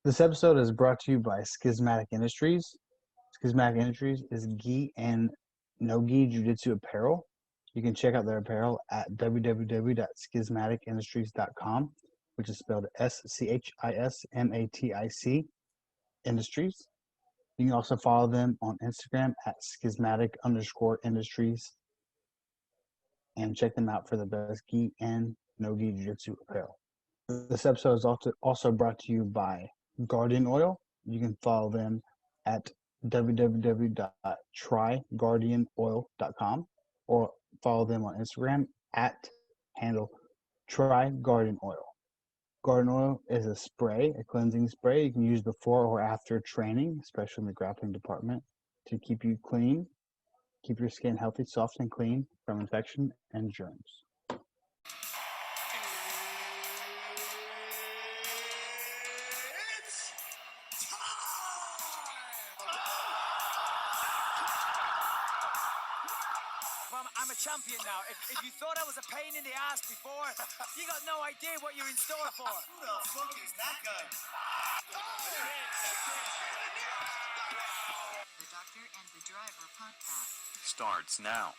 This episode is brought to you by Schismatic Industries. Schismatic Industries is gi and no-gi jiu-jitsu apparel. You can check out their apparel at www.schismaticindustries.com, which is spelled SCHISMATIC Industries. You can also follow them on Instagram at schismatic_industries and check them out for the best gi and no-gi jiu-jitsu apparel. This episode is also brought to you by Guardian Oil. You can follow them at www.tryguardianoil.com or follow them on Instagram at handle tryguardianoil. Guardian Oil is a spray, a cleansing spray you can use before or after training, especially in the grappling department, to keep you clean, keep your skin healthy, soft, and clean from infection and germs. I'm a champion now. If you thought I was a pain in the ass before, you got no idea what you're in store for. Who the fuck is that guy? The Doctor and the Driver podcast starts now.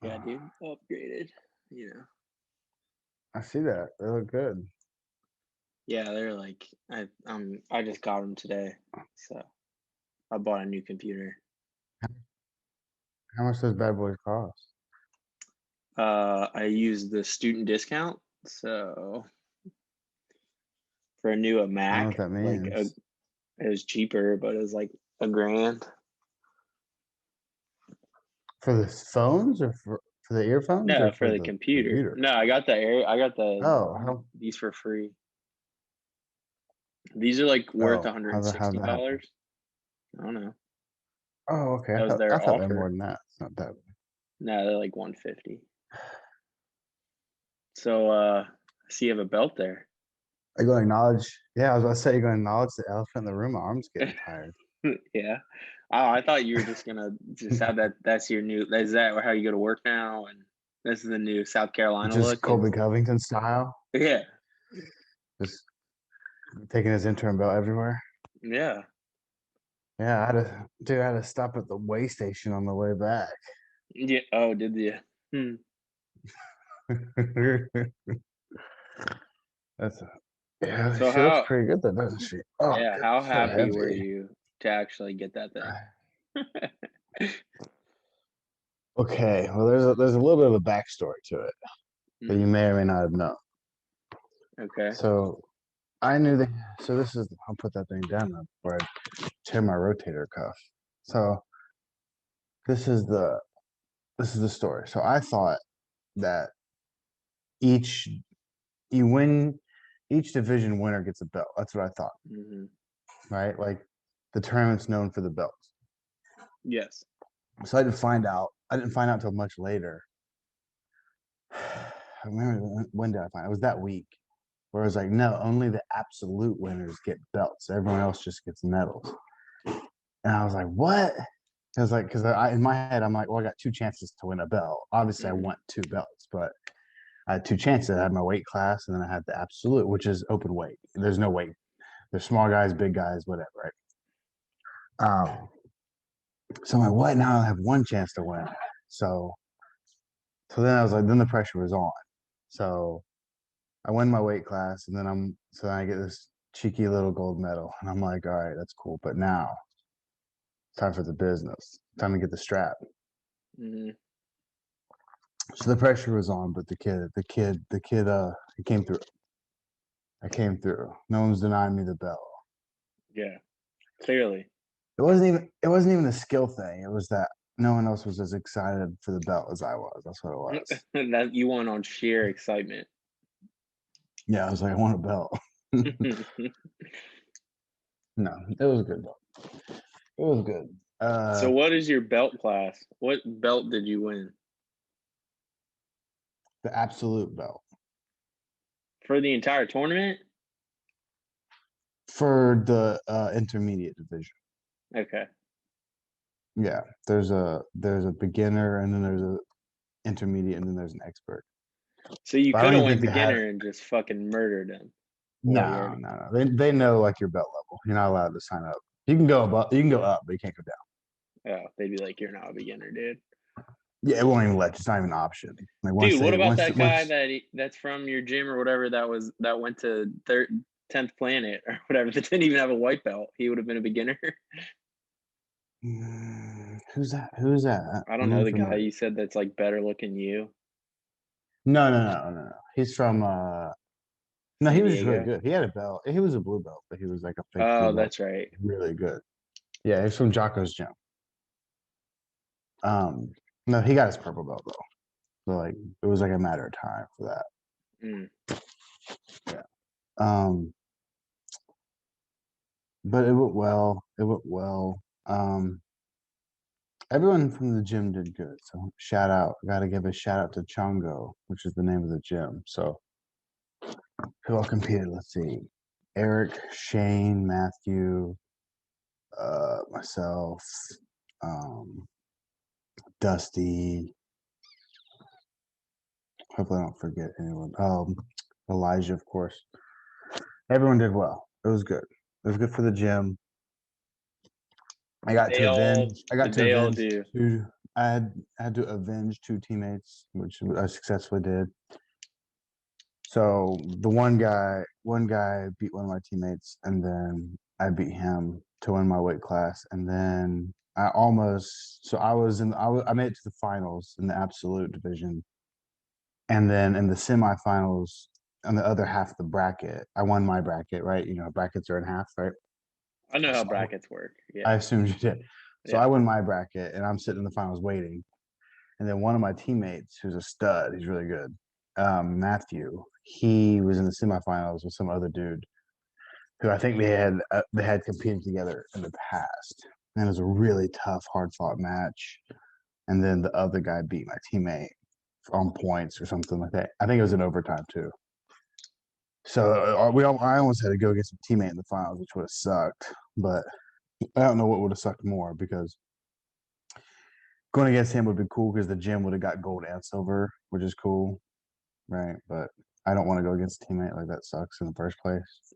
Yeah, dude, upgraded. I see that. They look good. Yeah, they're like I just got them today, so I bought a new computer. How much does bad boys cost? I used the student discount, so for a new Mac, I don't know what that means. It was cheaper, but it was like $1,000. For the phones or for the earphones? No, or for the computer. No, I got these for free. These are like worth $160. I don't know. Oh, okay. That was I their thought they offer. were more than that. It's not that. No, they're like $150. So I see you have a belt there. Are you going to acknowledge? Yeah, I was about to say, you're going to acknowledge the elephant in the room. My arm's getting tired. Yeah. Oh, I thought you were just gonna just have that. That's your new. Is that how you go to work now? And this is the new South Carolina Just look. Colby Covington style. Yeah. Just taking his interim belt everywhere. Yeah. Yeah, I had to stop at the way station on the way back. Yeah. Oh, did you? Yeah, so she looks pretty good though, doesn't she? Oh, yeah. How happy were you to actually get that thing? Okay. Well, there's a little bit of a backstory to it that you may or may not have known. Okay. So I knew that. So this is. I'll put that thing down before I tear my rotator cuff. So this is the story. So I thought that each division winner gets a belt. That's what I thought. Mm-hmm. Right? Like the tournament's known for the belts. Yes. So I didn't find out until much later. I remember when did I find out? It was that week. Where I was like, no, only the absolute winners get belts. Everyone else just gets medals. And I was like, what? I was like, because in my head, I'm like, well, I got 2 chances to win a belt. Obviously, I want 2 belts, but I had 2 chances. I had my weight class, and then I had the absolute, which is open weight. There's no weight. There's small guys, big guys, whatever, right? So I'm like, what? Now I have 1 chance to win. So then I was like, then the pressure was on. So I win my weight class, and then I get this cheeky little gold medal, and I'm like, all right, that's cool. But now it's time for the business. Time to get the strap. Mm-hmm. So the pressure was on, but the kid, he came through. I came through. No one's denying me the belt. Yeah, clearly. It wasn't even a skill thing. It was that no one else was as excited for the belt as I was. That's what it was. That you won on sheer excitement. Yeah, I was like, I want a belt. No, it was a good belt. It was good. So what is your belt class? What belt did you win? The absolute belt. For the entire tournament? For the intermediate division. Okay. Yeah, there's a beginner, and then there's a intermediate, and then there's an expert. So you But I could don't have even went think they had it. beginner and just fucking murdered him. Well, you No, already. no, no. They know like your belt level. You're not allowed to sign up. You can go above, you can go up, but you can't go down. Oh, they'd be like, "You're not a beginner, dude." Yeah, it won't even let you. It's not even an option. Like Dude, what about that guy once that's from your gym or whatever that went to 10th planet or whatever that didn't even have a white belt? He would have been a beginner. who's that? Who's that? I don't I'm know the guy unfamiliar. you said that's like better looking you, No, no, no, no, no. He's from no, he San was just really Diego. good. He had a belt. He was a blue belt, but he was like a fake blue Oh, belt. that's right. Really good. Yeah, he's from Jocko's gym. Um, no, he got his purple belt though. So like it was like a matter of time for that. Mm. Yeah. But it went well. It went well. Everyone from the gym did good. So shout out. Got to give a shout out to Chongo, which is the name of the gym. So who all competed? Let's see. Eric, Shane, Matthew, myself, um, Dusty. Hopefully I don't forget anyone. Elijah, of course. Everyone did well. It was good. It was good for the gym. I got to avenge. I got Did to they all avenge do? two. I had to avenge two teammates, which I successfully did. So the one guy beat one of my teammates, and then I beat him to win my weight class, and then I almost. So I made it to the finals in the absolute division, and then in the semifinals on the other half of the bracket, I won my bracket. Right, you know, brackets are in half, right? I know how So brackets work. I Yeah. assumed you did. So Yeah. I win my bracket, and I'm sitting in the finals waiting. And then one of my teammates, who's a stud, he's really good, Matthew. He was in the semifinals with some other dude who I think they had competed together in the past. And it was a really tough, hard fought match. And then the other guy beat my teammate on points or something like that. I think it was in overtime too. So I almost had to go against a teammate in the finals, which would have sucked. But I don't know what would have sucked more because going against him would be cool because the gym would have got gold and silver, which is cool, right? But I don't want to go against a teammate like that sucks in the first place.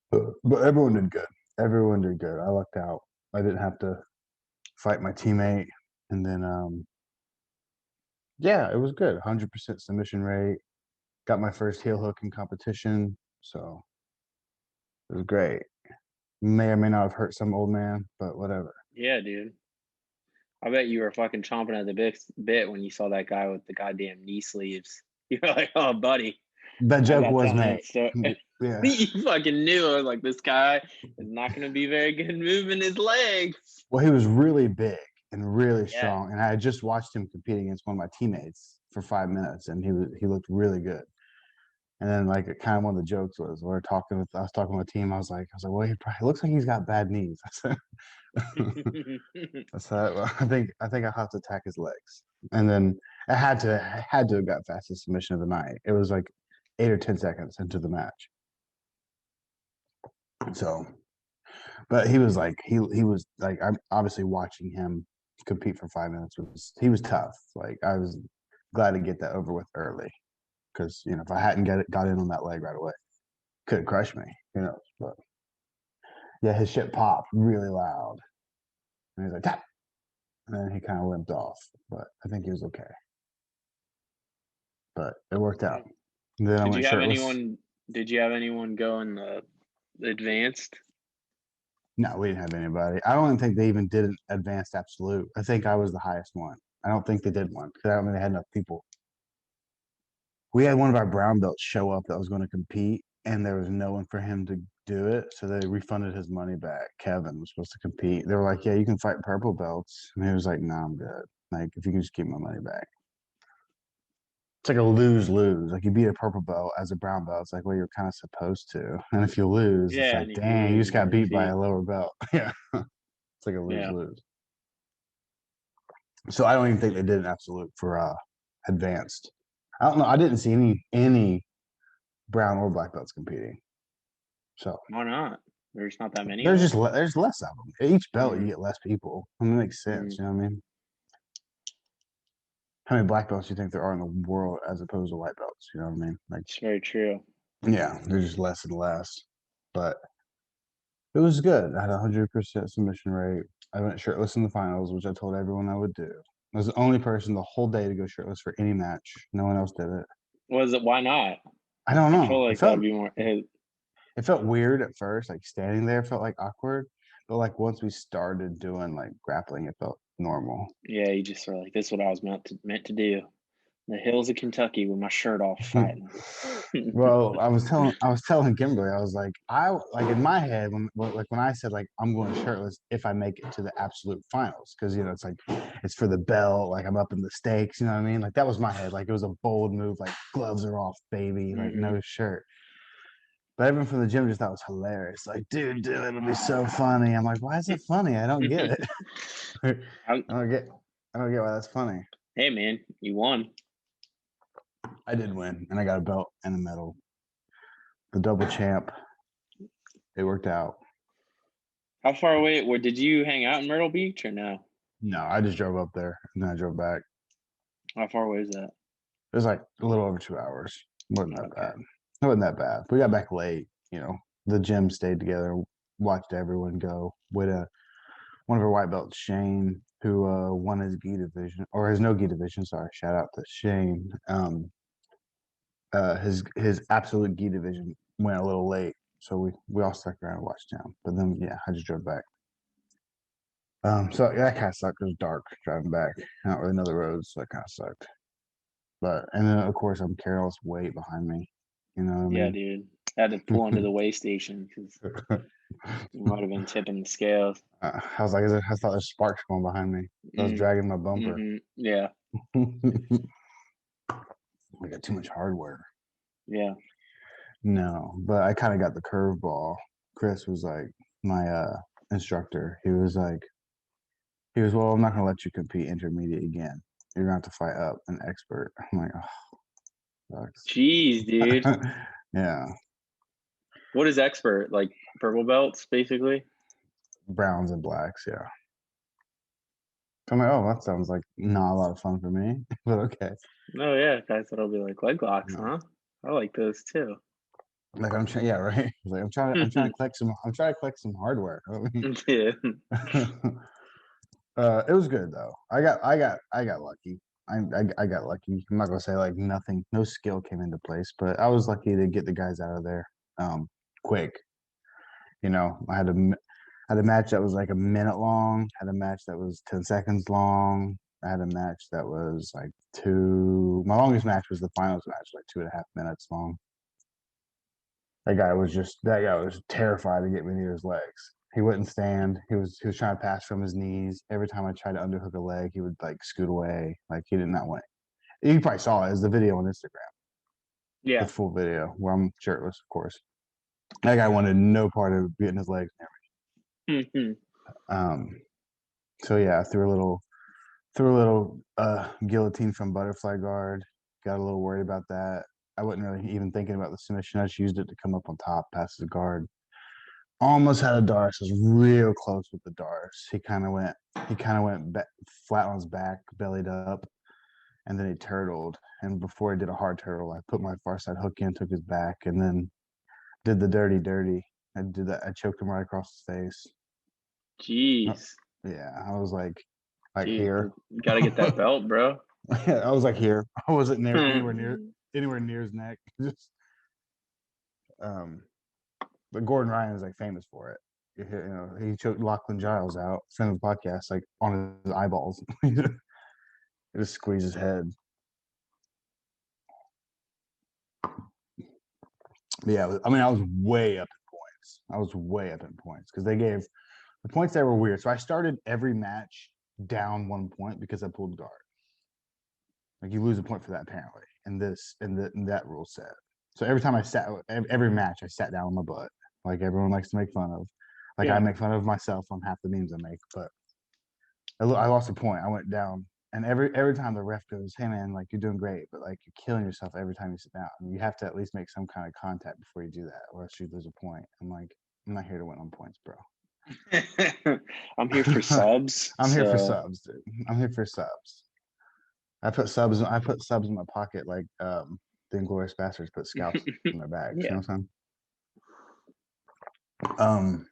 But everyone did good. Everyone did good. I lucked out. I didn't have to fight my teammate, and then yeah, it was good. 100% submission rate. Got my first heel hook in competition, so it was great. May or may not have hurt some old man, but whatever. Yeah, dude. I bet you were fucking chomping at the bit when you saw that guy with the goddamn knee sleeves. You're like, "Oh, buddy, That I joke got was something in made. store." Yeah. You fucking knew. I was like, "This guy is not going to be very good moving his legs." Well, he was really big and really Yeah. strong, and I had just watched him compete against one of my teammates for 5 minutes, and he looked really good. And then like kind of one of the jokes was I was talking with the team. Well, he probably looks like he's got bad knees. I said, well, I think I have to attack his legs. And then I had to have got fastest submission of the night. It was like 8 or 10 seconds into the match. So, but he was like I'm obviously watching him compete for 5 minutes he was tough. Like I was glad to get that over with early because you know if I hadn't got in on that leg right away, could have crushed me. You know, but yeah, his shit popped really loud, and he's like tap, and then he kind of limped off. But I think he was okay. But it worked out. And then I Did went you have shirtless. anyone? Did you have anyone go in the advanced? No, we didn't have anybody. I don't even think they even did an advanced absolute. I think I was the highest one. I don't think they did one because I don't think they had enough people. We had one of our brown belts show up that was going to compete, and there was no one for him to do it. So they refunded his money back. Kevin was supposed to compete. They were like, "Yeah, you can fight purple belts," and he was like, "No, I'm good. Like, if you can just keep my money back." It's like a lose lose. Like you beat a purple belt as a brown belt. It's like, well, you're kind of supposed to. And if you lose, it's Yeah, like, and if you dang, you lose, just you get got a beat by receipt. a lower belt. Yeah, it's like a lose Yeah. lose. So I don't even think they did an absolute for advanced. I don't know. I didn't see any brown or black belts competing. So Why not? There's not that many of them. there's less of them. Each belt you Mm, get less people. I mean, it makes sense. mm. You know what I mean? how many black belts you think there are in the world as opposed to white belts. You know what I mean? Like, It's very true. yeah, they're just less and less. But it was good. I had 100% submission rate. I went shirtless in the finals, which I told everyone I would do. I was the only person the whole day to go shirtless for any match. No one else did it. Was it? Why not? I don't I know. feel like that'd be more. It felt weird at first, like standing there felt like awkward. But like once we started doing like grappling, it felt normal. Yeah, you just were like, "This is what I was meant to do." The hills of Kentucky with my shirt off, fighting. Well, I was telling Kimberly, I was like, like in my head when I said like I'm going shirtless if I make it to the absolute finals, because it's like it's for the belt, like I'm up in the stakes, you know what I mean? Like that was my head, like it was a bold move, like gloves are off, baby, like Mhm. no shirt. But everyone from the gym just thought it was hilarious. Like, dude, it'll be so funny. I'm like, why is it funny? I don't get it. I I'm- don't get I don't get why that's funny. Hey, man, you won. I did win, and I got a belt and a medal. The double champ. It worked out. How far away? Where did you hang out in Myrtle Beach or no? No, I just drove up there and then I drove back. How far away is that? It was like a little over 2 hours. Wasn't that Okay. bad. It wasn't that bad. We got back late. The gym stayed together, watched everyone go. With one of our white belts, Shane, who won his gi division or his no gi division. Sorry, shout out to Shane. His absolute gi division went a little late, so we all stuck around and watched him. But then yeah, I just drove back. So that kind of sucked. It was dark driving back. I don't really know the roads, so that kind of sucked. But and then of course I'm carrying all this weight behind me. You know what Yeah, I dude. I had to pull into the weigh station because mean? you might have been tipping the scales. I was like, I thought there's sparks going behind me. I was Mm, dragging my bumper. Yeah, I got too much hardware. yeah. No, but I kind of got the curveball. Chris was like my instructor. Well, I'm not gonna let you compete intermediate again. You're gonna have to fight up an expert. I'm like, oh, Jeez, dude. sucks. Yeah, What is expert? Like purple belts, basically? browns and blacks. Yeah. So I'm like, oh, that sounds like not a lot of fun for me, but okay. Oh, yeah. Guys that'll be like leg locks, No. huh? I like those too. Like I'm trying, yeah, right. Like I'm trying to collect some hardware. Yeah. It was good though. I got lucky. I got lucky. I'm not gonna say like nothing, no skill came into place, but I was lucky to get the guys out of there quick. I had a match that was like a minute long. Had a match that was 10 seconds long. I had a match that was like two. My longest match was the finals match, like 2.5 minutes long. That guy was terrified to get me near his legs. He wouldn't stand. He was trying to pass from his knees. Every time I tried to underhook a leg, he would like scoot away. Like he did not want it. You probably saw it as the video on Instagram, the Yeah. full video where I'm shirtless, of course. That guy wanted no part of getting his legs near Mhm. me. So yeah, I threw a little guillotine from butterfly guard. Got a little worried about that. I wasn't really even thinking about the submission. I just used it to come up on top, past the guard. Almost had a Dars. I was real close with the Dars. He kind of went flat on his back, bellied up, and then he turtled. And before he did a hard turtle, I put my far side hook in, took his back, and then did the dirty, dirty. I did that. I choked him right across the face. Jeez. Yeah, I was like Jeez. here. You gotta get that belt, bro. I was like here. I wasn't near Hmm. anywhere near his neck. Just um, but Gordon Ryan is like famous for it. He choked Lachlan Giles out, friend of the podcast, like on his eyeballs. He just squeezed his head. But yeah, I mean, I was way up in points. I was way up in points because they gave the points that were weird. So I started every match down 1 point because I pulled guard. Like you lose a point for that apparently, and that rule set. So every time every match I sat down on my butt, like everyone likes to make fun of. Like I Yeah. make fun of myself on half the memes I make, but I lost a point. I went down, and every time the ref goes, "Hey man, like you're doing great, but like you're killing yourself every time you sit down. You have to at least make some kind of contact before you do that, or else you lose a point." I'm like, I'm not here to win on points, bro. I'm here for subs. I'm here for So subs, dude. I'm here for subs. I put subs in my pocket like the Inglourious Bastards put scalps in their bags. You Yeah. know what I'm saying?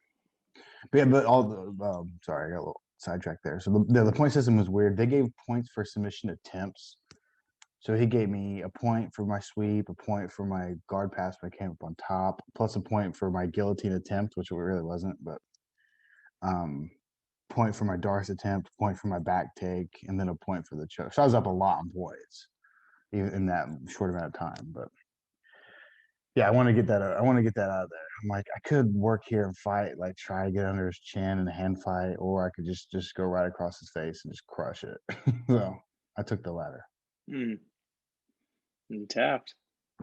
But yeah, but all the sorry, I got a little sidetracked there. So the point system was weird. They gave points for submission attempts. So he gave me a point for my sweep, a point for my guard pass when I came up on top, plus a point for my guillotine attempt, which it really wasn't, but point for my Darce attempt, point for my back take, and then a point for the choke. So I was up a lot on points, even in that short amount of time. But yeah, I want to get that. I want to get that out of there. I'm like, I could work here and fight, like try to get under his chin in a hand fight, or I could just go right across his face and just crush it. So I took the latter. Tapped.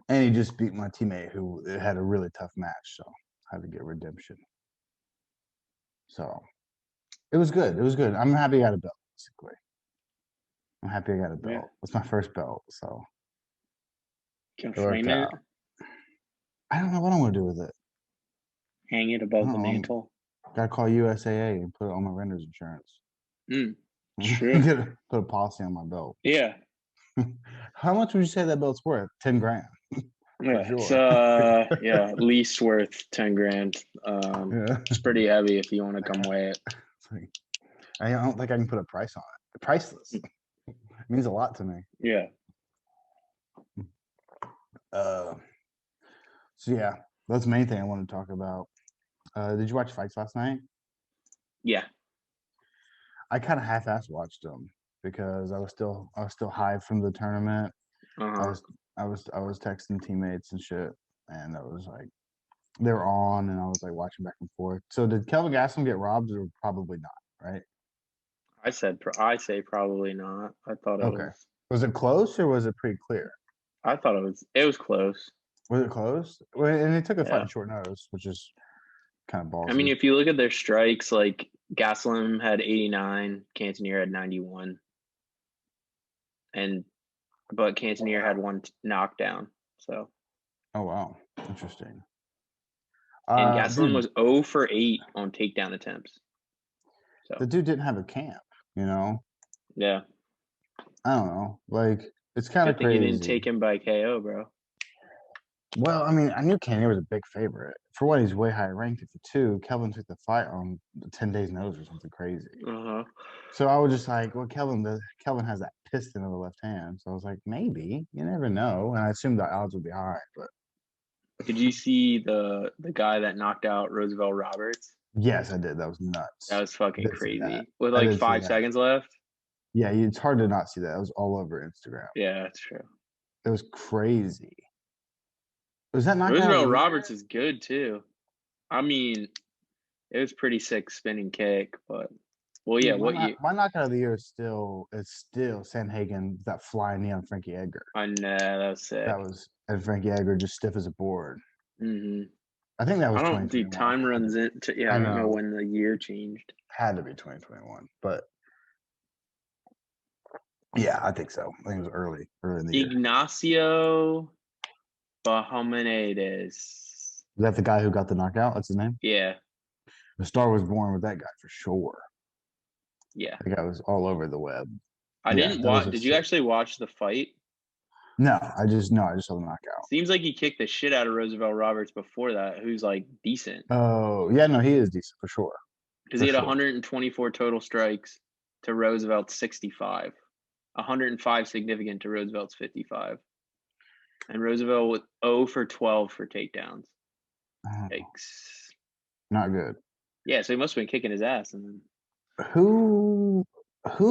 And he just beat my teammate who had a really tough match, so I had to get redemption. So it was good. It was good. I'm happy I got a belt, basically. I'm happy I got a belt. Yeah. It's my first belt, so Can it worked frame it, out. I don't know what I'm gonna do with it. hang it above the Oh, mantle. Gotta call USAA and put it on my renter's insurance. True. Put a policy on my belt. Yeah. How much would you say that belt's worth? 10 grand. Yeah. sure. It's at least worth 10 grand. Yeah. It's pretty heavy if you want to come weigh it. It's like, I don't think I can put a price on it. Priceless. It means a lot to me. Yeah. So yeah, that's the main thing I want to talk about. Did you watch fights last night? Yeah. I kind of half-ass watched them because I was still high from the tournament. I was texting teammates and shit, and I was like, they were on, and I was like watching back and forth. So did Kelvin Gastelum get robbed, or probably not? Right? I say probably not. I thought it Okay. Was it close or was it pretty clear? I thought it was close. Was it close? Well, and they took a fight Yeah. in short notice, which is kind of ballsy. I mean, if you look at their strikes, like Gaslam had 89, Cantonier had 91, but Cantonier had one knockdown. So, oh wow, interesting. and Gaslam Dude, was 0 for 8 on takedown attempts. So the dude didn't have a camp, you know. yeah, I don't know, like it's kind of good thing you didn't crazy. take him by KO, bro. Well, I mean, I knew Cantonier was a big favorite. For one, he's way higher ranked. And for two, Kelvin took the fight on 10 days' notice or something crazy. So I was just like, well, Kelvin has that piston of the left hand. So I was like, maybe. You never know. And I assumed the odds would be high. But Did you see the guy that knocked out Roosevelt Roberts? yes, I did. That was nuts. That was fucking I did see that. crazy. With I like did see 5 that. seconds left. Yeah, it's hard to not see that. It was all over Instagram. Yeah, that's true. It was crazy. Was that knockout? Roosevelt Roberts is good too. I mean, it was pretty sick spinning kick, but well, yeah. Dude, my knockout of the year is still Sanhagen, that flying knee on Frankie Edgar. I know that was sick. And Frankie Edgar just stiff as a board. Mm-hmm. I think that was. I don't. Dude, time runs into. Yeah, I don't know when the year changed. Had to be 2021, but yeah, I think so. I think it was early in the year. Ignacio Bahamonades. Is that the guy who got the knockout? That's his name? Yeah. The Star was born with that guy for sure. Yeah. That guy was all over the web. I didn't watch. Did you actually watch the fight? No, I just saw the knockout. Seems like he kicked the shit out of Roosevelt Roberts before that, who's like decent. Oh, yeah, no, he is decent for sure. Because he had 124 total strikes to Roosevelt's 65. 105 significant to Roosevelt's 55. And Roosevelt with 0 for 12 for takedowns. Yikes. Not good. Yeah, so he must have been kicking his ass. And then who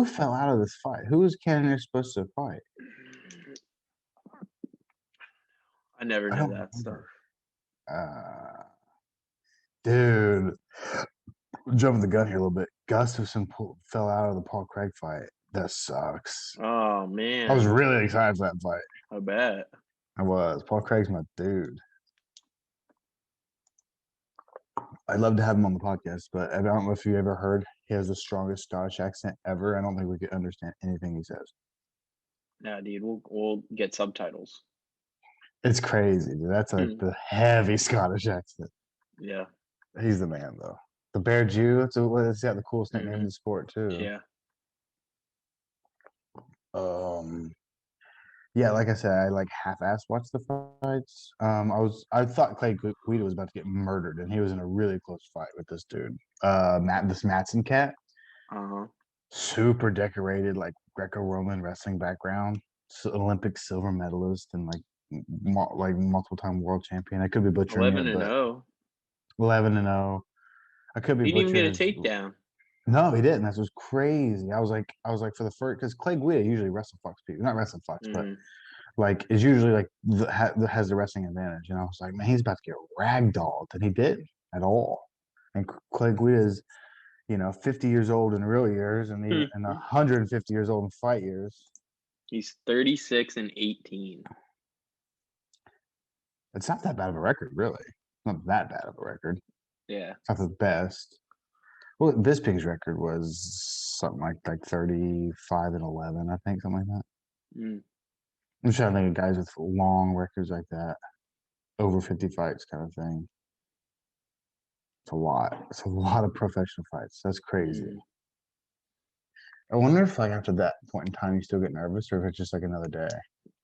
fell out of this fight? Who was Cannonier supposed to fight? I never knew that stuff. Dude, jumping the gun here a little bit. Gustafson fell out of the Paul Craig fight. That sucks. Oh man, I was really excited for that fight. I bet. I was. Paul Craig's my dude. I'd love to have him on the podcast, but I don't know if you ever heard. He has the strongest Scottish accent ever. I don't think we could understand anything he says. Yeah, dude, we'll get subtitles. It's crazy, dude. That's like the heavy Scottish accent. Yeah. He's the man, though. The Bear Jew. It's got the coolest nickname in the sport, too. Yeah. Yeah, like I said, I like half-ass watched the fights. I thought Clay Guida was about to get murdered, and he was in a really close fight with this dude. This Matson cat, Uh-huh. super decorated, like Greco-Roman wrestling background, Olympic silver medalist, and like multiple time world champion. I could be butchering 11 it, and but 0. 11-0. I could be He didn't even get butchering a his. takedown. No, he didn't. That was crazy. I was like for the first because Clay Guida usually wrestle fucks people, not wrestle fucks, but Mm. like is usually like has the wrestling advantage. And I was like, man, he's about to get ragdolled, and he didn't at all. And Clay Guida is, 50 years old in real years, and 150 years old in fight years. He's 36 and 18. It's not that bad of a record, really. Not that bad of a record. Yeah. It's not the best. Well, Bisping's record was something like 35-11, I think, something like that. Mm. I'm trying to think of guys with long records like that, over 50 fights kind of thing. It's a lot. It's a lot of professional fights. That's crazy. Mm. I wonder if like after that point in time you still get nervous, or if it's just like another day.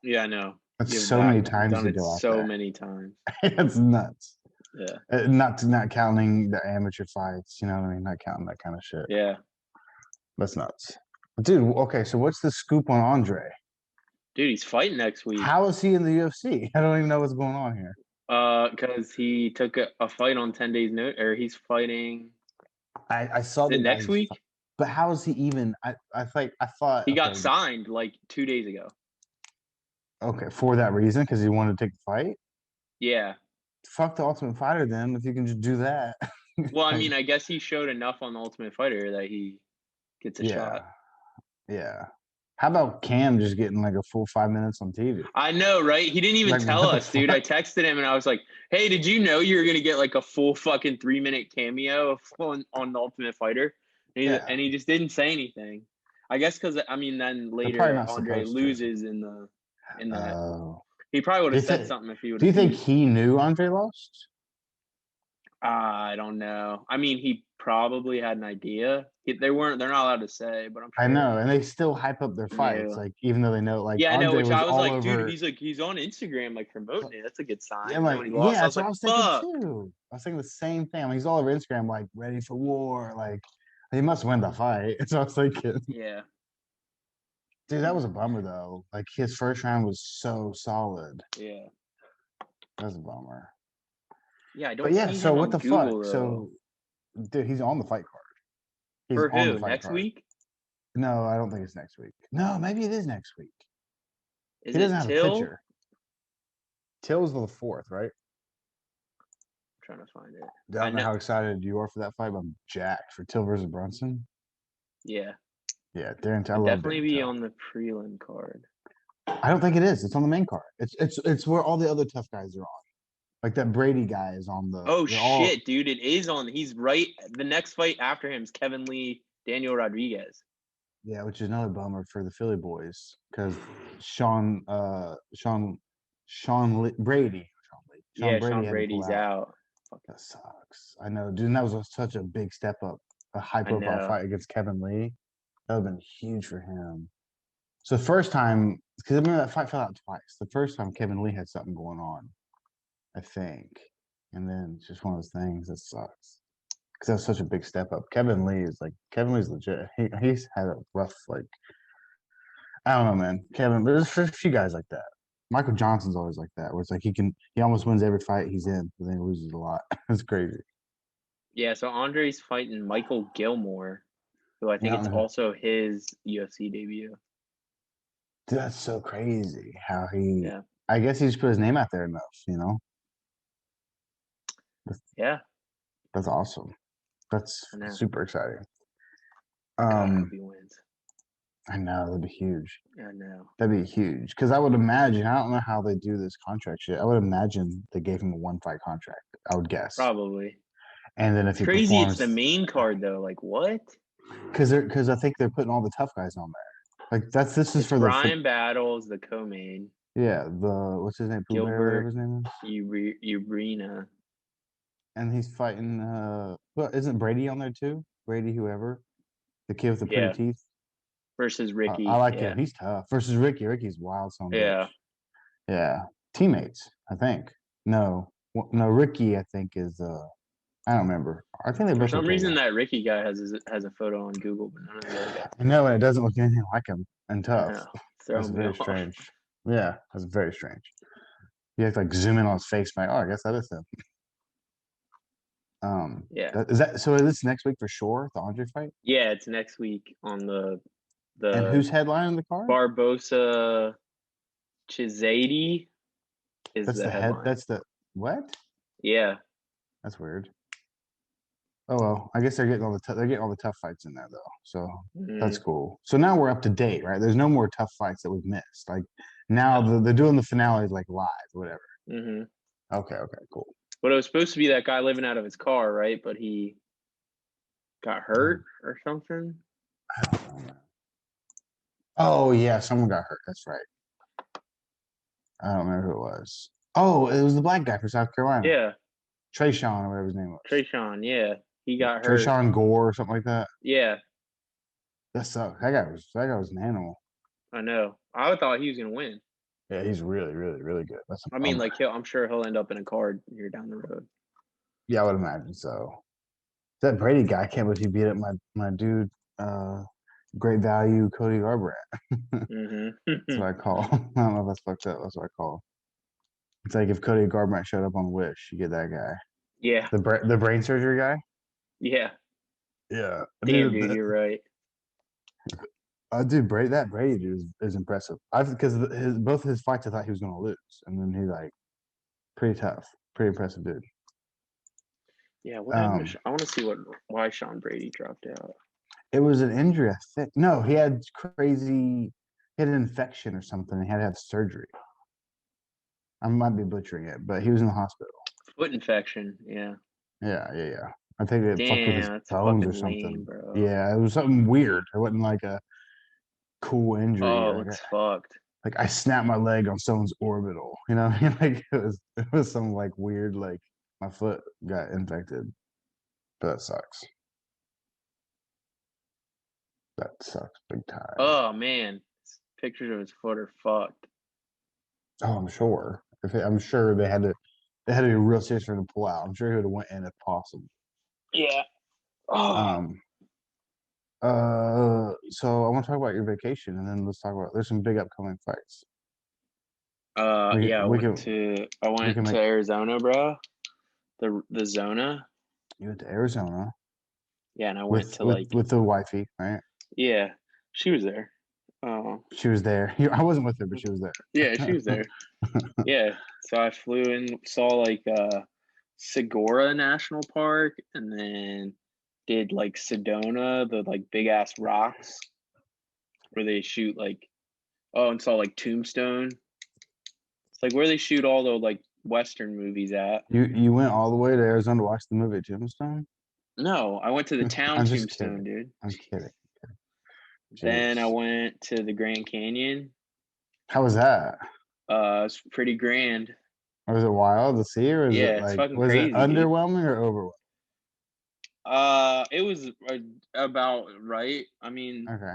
Yeah, I know. That's You've so many times done to it go out so there. many times. It's nuts. Yeah. Not counting the amateur fights. You know what I mean? Not counting that kind of shit. Yeah. That's nuts. Dude, okay, so what's the scoop on Andre? Dude, he's fighting next week. How is he in the UFC? I don't even know what's going on here. Because he took a fight on 10 days notice, or he's fighting. I saw Is the it guy next week? but how is he even? I thought He got okay, signed like 2 days ago. okay, for that reason, because he wanted to take the fight. Yeah. Fuck the Ultimate Fighter then, if you can just do that. Well, I Like, mean, I guess he showed enough on the Ultimate Fighter that he gets a shot. Yeah. How about Cam just getting like a full 5 minutes on TV? I know, right? He didn't even Like, tell what the us, dude. I fuck? texted him and I was like, "Hey, did you know you were gonna get like a full fucking 3-minute cameo on the Ultimate Fighter?" Yeah. And he just didn't say anything. I guess because I mean, then They're probably later not Andre supposed to. loses in that. Oh. He probably would Do have you said think something if he would do you have think beat. he knew Andre lost? I don't know. I mean, he probably had an idea. They're not allowed to say, but I'm I sure know, and they still hype up their he fights, knew. like even though they know like Yeah, I know. Andre Which was I was all like, dude, over. he's on Instagram like promoting it. That's a good sign. Yeah, And then like when he yeah, lost, I that's was what like, I was thinking fuck. too. I was thinking the same thing. I mean, he's all over Instagram, like ready for war. Like he must win the fight. So I was thinking, Yeah. dude, that was a bummer though. Like his first round was so solid. Yeah. That was a bummer. Yeah, I But don't yeah, see so him what on the fuck? Google though. So, dude, he's on the fight card. He's For on the who? fight Next card. week? No, I don't think it's next week. No, maybe it is next week. Is He doesn't it have a Till? picture. Till's the fourth, right? I'm trying to find it. I I don't know know. how excited you are for that fight, but I'm jacked for Till versus Brunson. Yeah. Yeah, Darren Till. I It'd love definitely Darren be Till. on the prelim card. I don't think it is. It's on the main card. It's where all the other tough guys are on. Like that Brady guy is on the. Oh They're all shit, dude! It is on. He's right. The next fight after him is Kevin Lee, Daniel Rodriguez. yeah, which is another bummer for the Philly boys because Brady. Sean Yeah, Brady Sean had to pull Brady's out. out. That sucks. I know, dude. And that was such a big step up, a high I profile know. fight against Kevin Lee. That would have been huge for him. So the first time, because I remember that fight fell out twice. The first time Kevin Lee had something going on, I think, and then it's just one of those things that sucks. Because that's such a big step up. Kevin Lee's legit. He's had a rough I don't know, man. There's a few guys like that. Michael Johnson's always like that, where it's like he almost wins every fight he's in, but then he loses a lot. It's crazy. Yeah, so Andre's fighting Michael Gilmore, who I think Yeah, I it's don't know. also his UFC debut. Dude, that's so crazy how he. Yeah. I guess he just put his name out there enough. Yeah. That's awesome. That's I know. super exciting. God, I hope he wins. I know that'd be huge. I know. That'd be huge because I would imagine. I don't know how they do this contract shit. I would imagine they gave him a 1 fight contract. I would guess. Probably. And then if It's he crazy. It's performs, the main card though. Like what? because I think they're putting all the tough guys on there. Like this is It's for the Brian Battles, the co-main. yeah the what's his name Pooh Bear, whatever Gilbert his name is, Urena. and he's fighting. Well, isn't Brady on there too? Brady, whoever, the kid with the pretty Yeah. teeth. versus Ricky. I like yeah. him. He's tough. Versus Ricky. Ricky's wild son of a Yeah. bitch. Yeah. Teammates, I think. No. No, Ricky, I think, is I don't remember. I think they For both some look reason, alike. that Ricky guy has a photo on Google, but none of the other guys. I know, and it doesn't look anything like him and I tough. know. It's That's throwing me very off. strange. Yeah, that's very strange. You have to like zoom in on his face, like, oh, I guess that is him. Yeah. Is that so? Is this next week for sure? The Andre fight, Yeah, it's next week on and the who's headlining the card? Barbosa Chizadi is That's the the head. headline. That's the what? Yeah. That's weird. Oh well, I guess they're getting all the tough fights in there though, so that's Mm, cool. So now we're up to date, right? There's no more tough fights that we've missed. Like now no. they're doing the finales like live, whatever. hmm Okay, cool. But it was supposed to be that guy living out of his car, right? But he got hurt or something. I don't know. Oh yeah, someone got hurt. That's right. I don't remember who it was. Oh, it was the black guy from South Carolina, Yeah. Trayshawn or whatever his name was. Trayshawn, yeah. He got hurt. Trayshawn Gore or something like that. Yeah, That sucks. That guy was an animal. I know. I thought he was gonna win. Yeah, he's really, really, really good. That's a I mean, bummer. like I'm sure he'll end up in a card here down the road. Yeah, I would imagine so. That Brady guy, I can't believe he beat up my dude, great value Cody Garbrandt. That's what I call. I don't know if that's fucked up. That's what I call. It's like if Cody Garbrandt showed up on Wish, you get that guy. Yeah, The brain surgery guy. yeah. Yeah, Damn, dude, you're right. Dude, that Brady dude is impressive. Because both his fights, I thought he was going to lose, and then he's like pretty tough, pretty impressive dude. Yeah, what happened to I want to see why Sean Brady dropped out. It was an injury, I think. No, he had crazy. He had an infection or something. And he had to have surgery. I might be butchering it, but he was in the hospital. Foot infection, yeah. Yeah. I think it fucked with his Damn, that's bones or fucking something. lame, bro. Yeah, it was something weird. It wasn't like a cool injury. Oh, it's fucked. Like I snapped my leg on someone's orbital. You know, what I mean? Like it was some like weird like my foot got infected. But that sucks. That sucks big time. Oh man, pictures of his foot are fucked. Oh, I'm sure. I'm sure they had to be real serious for him to pull out. I'm sure he would have went in if possible. Yeah. Oh. So I want to talk about your vacation, and then let's talk about. There's some big upcoming fights. Yeah, I we went can to Arizona, bro. The Zona. You went to Arizona. Yeah, and I went to with the wifey, right? Yeah, she was there. Oh. She was there. I wasn't with her, but she was there. Yeah, she was there. Yeah, so I flew in, saw like Segura National Park, and then did like Sedona, the like big ass rocks where they shoot like and saw like Tombstone. It's like where they shoot all the like Western movies at. You went all the way to Arizona to watch the movie at Tombstone? No, I went to the town I'm just Tombstone, kidding. dude. I'm kidding. Then I Jeez. went to the Grand Canyon. How was that? It's pretty grand. Was it wild to see, or is it Yeah, it's like fucking was it crazy, dude. underwhelming or overwhelming? It was about right. I mean, Okay.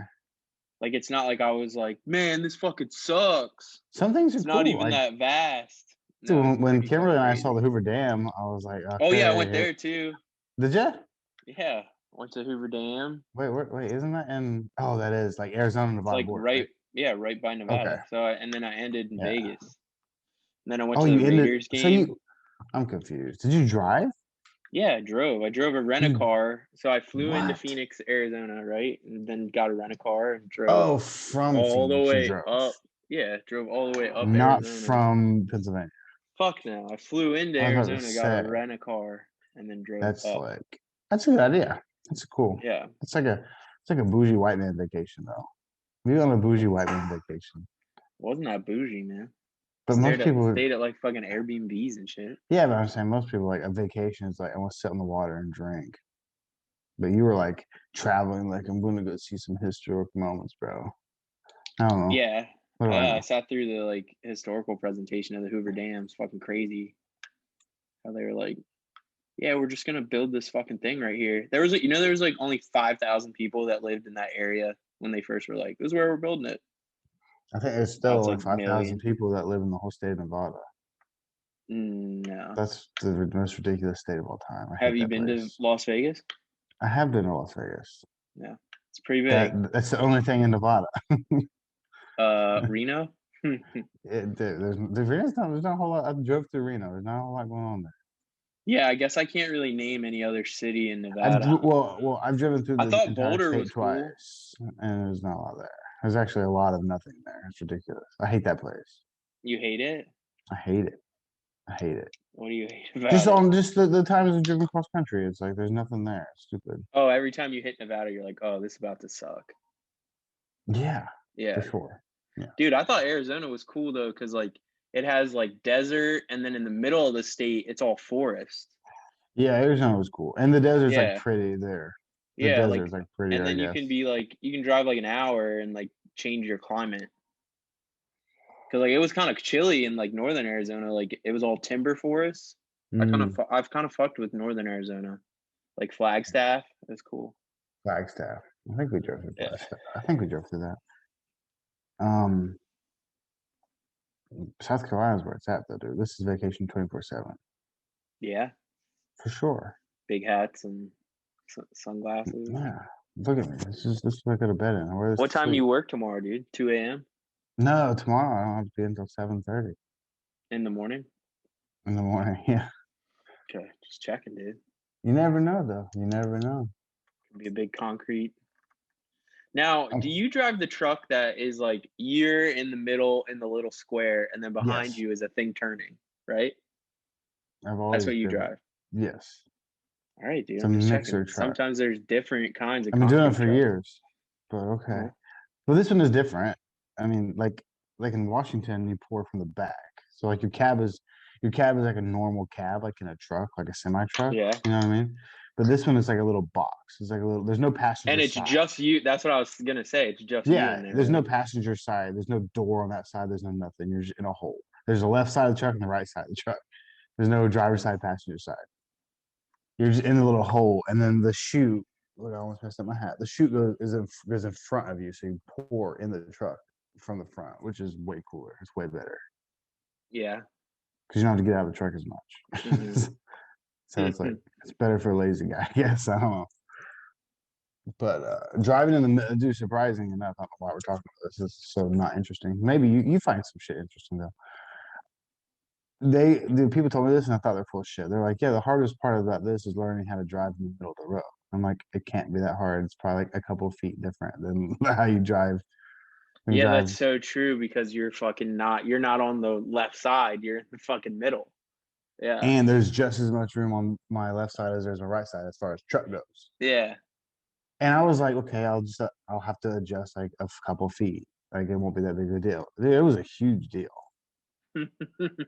like it's not like I was like, man, this fucking sucks. Some things are It's cool. not even Like, that vast. dude, No, it's when pretty Kimberly fucking and I saw crazy. the Hoover Dam, I was like, Oh yeah, I went okay. there too. Did you? Yeah, went to Hoover Dam. Wait, isn't that in? Oh, that is like Arizona, It's Nevada like border, right, yeah, right by Nevada. Okay. So and then I ended in Yeah. Vegas. And then I went Oh, to the you ended. Raiders So game. I'm confused. Did you drive? Yeah, I drove. I drove a rent-a-car. So I flew into What? Phoenix, Arizona, right? And then got a rent-a-car and drove Oh, from all the Phoenix, you way drove. up. Yeah, drove all the way up Not Arizona. from Pennsylvania. Fuck no. I flew into I was about to Arizona, got a say. rent-a-car, and then drove That's up. like that's a good idea. That's cool. Yeah. It's like a bougie white man vacation though. We on a bougie white man vacation. Wasn't that bougie, man? But most people Stayed at like fucking Airbnbs and shit. yeah, but I'm saying most people like a vacation is like I want to sit on the water and drink. But you were like traveling, like I'm going to go see some historic moments, bro. I don't know. Yeah. What do I I know? sat through the like historical presentation of the Hoover Dam. It's fucking crazy. How they were like, yeah, we're just gonna build this fucking thing right here. There was like only 5,000 people that lived in that area when they first were like, "This is where we're building it." I think there's Now still it's like like 5,000 millions. people that live in the whole state of Nevada. No. That's the most ridiculous state of all time. I Have hate you that been to place. Las Vegas? I have been to Las Vegas. Yeah, it's pretty big. That's the only thing in Nevada. Reno. There's not a whole lot. I drove through Reno. There's not a whole lot going on there. Yeah, I guess I can't really name any other city in Nevada. I've driven through I the thought entire Boulder state was cool. twice, and there's not a lot there. There's actually a lot of nothing there. It's ridiculous. I hate that place. You hate it? I hate it. I hate it. What do you hate about it? Just the times I've driven cross country, it's like there's nothing there. It's stupid. Oh, every time you hit Nevada, you're like, "Oh, this is about to suck." Yeah, Yeah, for sure. Yeah. dude. I thought Arizona was cool though, because like it has like desert, and then in the middle of the state, it's all forest. Yeah, Arizona was cool, and the desert's like Yeah, pretty there. The yeah, like, desert's like prettier, and I then you guess. can be like, you can drive like an hour and like change your climate. Because like it was kind of chilly in like northern Arizona, like it was all timber forests. Mm, I've kind of fucked with northern Arizona, like Flagstaff. It's cool. Flagstaff. I think we drove through Yeah, Flagstaff. I think we drove through that. Um, South Carolina's where it's at though, dude. This is vacation 24/7 yeah, for sure. big hats and sunglasses. Yeah, look at me. This is what I go to bed in. I wear this What to time sleep. you work tomorrow, dude? 2 a.m. No, tomorrow I don't have to be until 7:30 in the morning. in the morning. Yeah, Okay, just checking, dude. you never know though. You never know. Could be a big concrete. Now, Oh, do you drive the truck that is like you're in the middle in the little square, and then behind yes, you is a thing turning, right? I've That's always what you driven. drive. Yes, All right, dude. it's a I'm just mixer checking. truck. Sometimes there's different kinds of I've been doing it concrete for trucks. years, but okay. Uh-huh. Well, this one is different. I mean, like in Washington, you pour from the back. So like your cab is like a normal cab, like in a truck, like a semi truck. Yeah. You know what I mean? But this one is like a little box. It's like a little. There's no And passenger it's side. just you. That's what I was gonna say. It's just you in Yeah, there, there's no right? passenger side. There's no door on that side. There's no nothing. You're just in a hole. There's a left side of the truck and the right side of the truck. There's no driver's Okay. side, passenger side. You're just in a little hole, and then the chute. Look, I almost messed up my hat. The chute goes in front of you, so you pour in the truck from the front, which is way cooler. It's way better Yeah. because you don't have to get out of the truck as much. So it's like it's better for a lazy guy, I guess. I don't know. But driving in the middle, dude, surprising enough, I don't know why we're talking about this. This is so not interesting. Maybe you find some shit interesting though. The people told me this and I thought they're full of shit. They're like, yeah, the hardest part about this is learning how to drive in the middle of the road. I'm like, it can't be that hard. It's probably like a couple of feet different than how you drive. When you Yeah, that's drive, so true because you're not on the left side, you're in the fucking middle. Yeah. and there's just as much room on my left side as there's my right side as far as truck goes. Yeah. And I was like, okay, I'll have to adjust like a couple feet. Like it won't be that big of a deal. Dude, it was a huge deal. It